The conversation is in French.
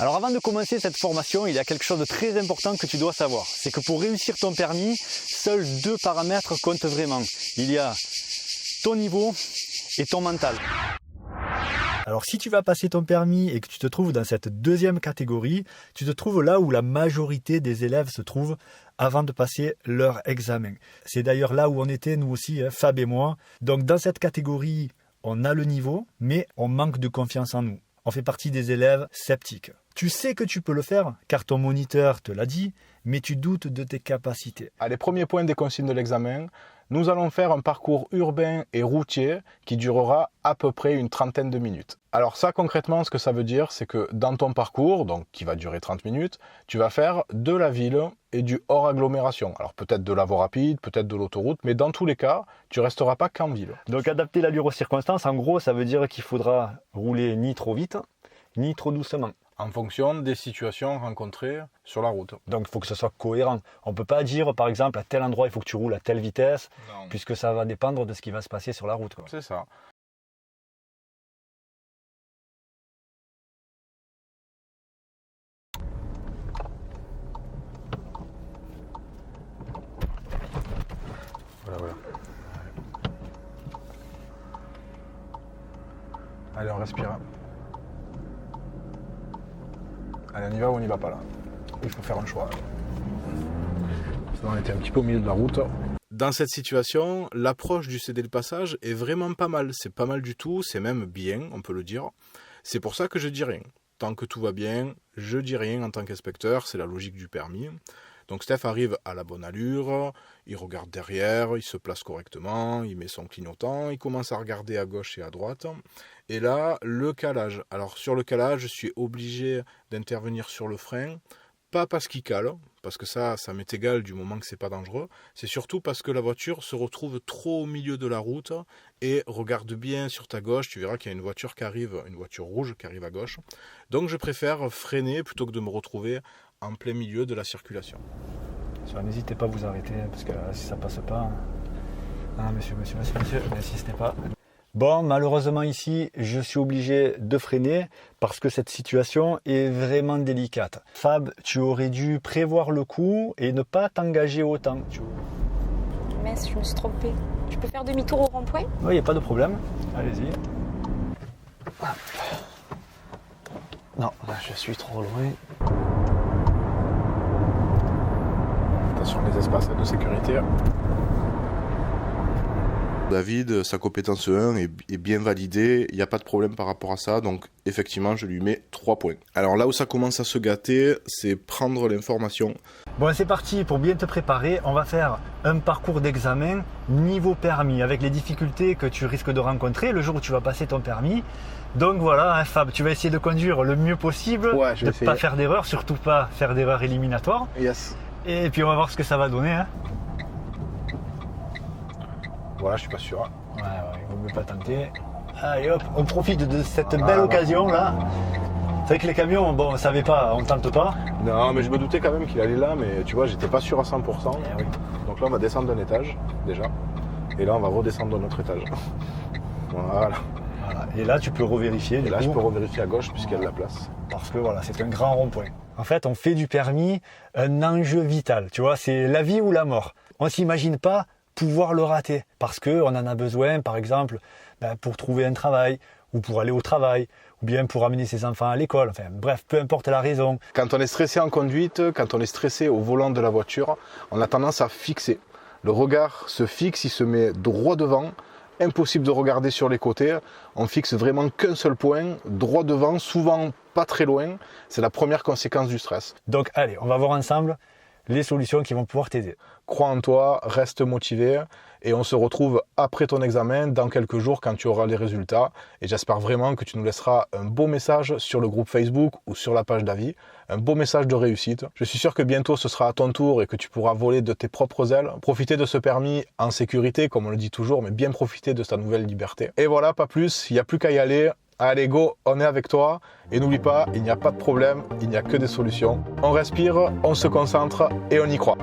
Alors avant de commencer cette formation, il y a quelque chose de très important que tu dois savoir. C'est que pour réussir ton permis, seuls 2 paramètres comptent vraiment. Il y a ton niveau et ton mental. Alors si tu vas passer ton permis et que tu te trouves dans cette deuxième catégorie, tu te trouves là où la majorité des élèves se trouvent avant de passer leur examen. C'est d'ailleurs là où on était nous aussi, Fab et moi. Donc dans cette catégorie, on a le niveau, mais on manque de confiance en nous. On fait partie des élèves sceptiques. Tu sais que tu peux le faire, car ton moniteur te l'a dit, mais tu doutes de tes capacités. Allez, premier point des consignes de l'examen, nous allons faire un parcours urbain et routier qui durera à peu près une trentaine de minutes. Alors ça, concrètement, ce que ça veut dire, c'est que dans ton parcours, donc qui va durer 30 minutes, tu vas faire de la ville et du hors agglomération. Alors peut-être de la voie rapide, peut-être de l'autoroute, mais dans tous les cas, tu ne resteras pas qu'en ville. Donc adapter l'allure aux circonstances, en gros, ça veut dire qu'il faudra rouler ni trop vite, ni trop doucement. En fonction des situations rencontrées sur la route. Donc il faut que ce soit cohérent. On ne peut pas dire par exemple à tel endroit il faut que tu roules à telle vitesse, non, puisque ça va dépendre de ce qui va se passer sur la route. C'est ça. Voilà. Allez, on respire. Allez, on y va ou on n'y va pas là? Il faut faire un choix. On était un petit peu au milieu de la route. Dans cette situation, l'approche du céder le passage est vraiment pas mal. C'est pas mal du tout, c'est même bien, on peut le dire. C'est pour ça que je dis rien. Tant que tout va bien, je dis rien en tant qu'inspecteur, c'est la logique du permis. Donc Steph arrive à la bonne allure, il regarde derrière, il se place correctement, il met son clignotant, il commence à regarder à gauche et à droite. Et là, le calage. Alors sur le calage, je suis obligé d'intervenir sur le frein, pas parce qu'il cale, parce que ça m'est égal du moment que c'est pas dangereux, c'est surtout parce que la voiture se retrouve trop au milieu de la route et regarde bien sur ta gauche, tu verras qu'il y a une voiture qui arrive, une voiture rouge qui arrive à gauche. Donc je préfère freiner plutôt que de me retrouver en plein milieu de la circulation. N'hésitez pas à vous arrêter, parce que si ça passe pas... Ah, monsieur, n'insistez pas. Bon, malheureusement ici, je suis obligé de freiner parce que cette situation est vraiment délicate. Fab, tu aurais dû prévoir le coup et ne pas t'engager autant. Mais je me suis trompée. Tu peux faire demi-tour au rond-point? Oui, il n'y a pas de problème. Allez-y. Non, là, je suis trop loin. Attention les espaces de sécurité. David, sa compétence 1 est bien validée, il n'y a pas de problème par rapport à ça, donc effectivement je lui mets 3 points. Alors là où ça commence à se gâter, c'est prendre l'information. Bon, c'est parti, pour bien te préparer, on va faire un parcours d'examen niveau permis, avec les difficultés que tu risques de rencontrer le jour où tu vas passer ton permis. Donc voilà, hein, Fab, tu vas essayer de conduire le mieux possible, ouais, de ne pas faire d'erreur, surtout pas faire d'erreur éliminatoire. Yes. Et puis on va voir ce que ça va donner. Hein. Voilà, je suis pas sûr. Ouais, il vaut mieux pas tenter. Allez hop, on profite de cette belle occasion là. C'est vrai que les camions, bon, on savait pas, on tente pas. Non, mais je me doutais quand même qu'il allait là, mais tu vois, j'étais pas sûr à 100%. Oui. Donc là, on va descendre d'un étage, déjà. Et là, on va redescendre d'un autre étage. Voilà. Et là, tu peux revérifier. Et là, je peux revérifier à gauche puisqu'il y a de la place. Parce que voilà, c'est un grand rond-point. En fait, on fait du permis un enjeu vital. Tu vois, c'est la vie ou la mort. On s'imagine pas pouvoir le rater parce qu'on en a besoin, par exemple, pour trouver un travail ou pour aller au travail ou bien pour amener ses enfants à l'école. Enfin, bref, peu importe la raison. Quand on est stressé en conduite, quand on est stressé au volant de la voiture, on a tendance à fixer. Le regard se fixe, il se met droit devant. Impossible de regarder sur les côtés, on fixe vraiment qu'un seul point, droit devant, souvent pas très loin, c'est la première conséquence du stress. Donc allez, on va voir ensemble les solutions qui vont pouvoir t'aider. Crois en toi, reste motivé et on se retrouve après ton examen dans quelques jours quand tu auras les résultats et j'espère vraiment que tu nous laisseras un beau message sur le groupe Facebook ou sur la page d'avis, un beau message de réussite. Je suis sûr que bientôt ce sera à ton tour et que tu pourras voler de tes propres ailes, profiter de ce permis en sécurité comme on le dit toujours, mais bien profiter de ta nouvelle liberté. Et voilà, pas plus, il n'y a plus qu'à y aller. Allez go, on est avec toi et n'oublie pas, il n'y a pas de problème, il n'y a que des solutions. On respire, on se concentre et on y croit.